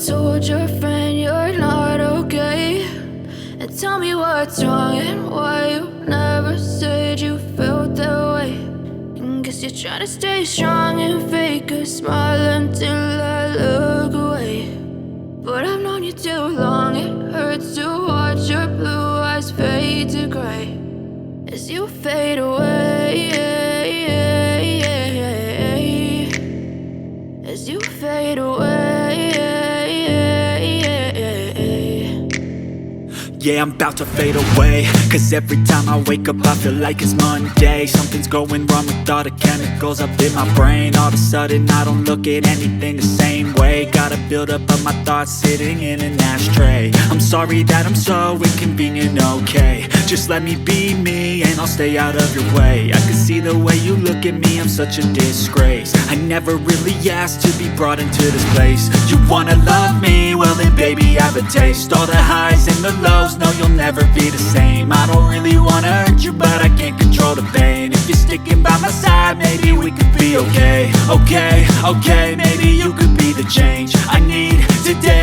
told your friend you're not okay? And tell me what's wrong and why you never said you felt that way. And guess you're trying to stay strong and fake a smile until I look away. But I've known you too long, it hurts to watch your blue eyes fade to gray as you fade away, as you fade away. Yeah, I'm about to fade away, cause every time I wake up I feel like it's Monday. Something's going wrong with all the chemicals up in my brain. All of a sudden I don't look at anything the same way. Gotta build up of my thoughts sitting in an ashtray. I'm sorry that I'm so inconvenient, okay? Just let me be me and I'll stay out of your way. I can see the way you look at me, I'm such a disgrace. I never really asked to be brought into this place. You wanna love me? Well then baby I have a taste. All the highs and the lows, no you'll never be the same. I don't really wanna hurt you but I can't control the pain. If you're sticking by my side maybe we could be okay. Okay, maybe you could be the change I need today.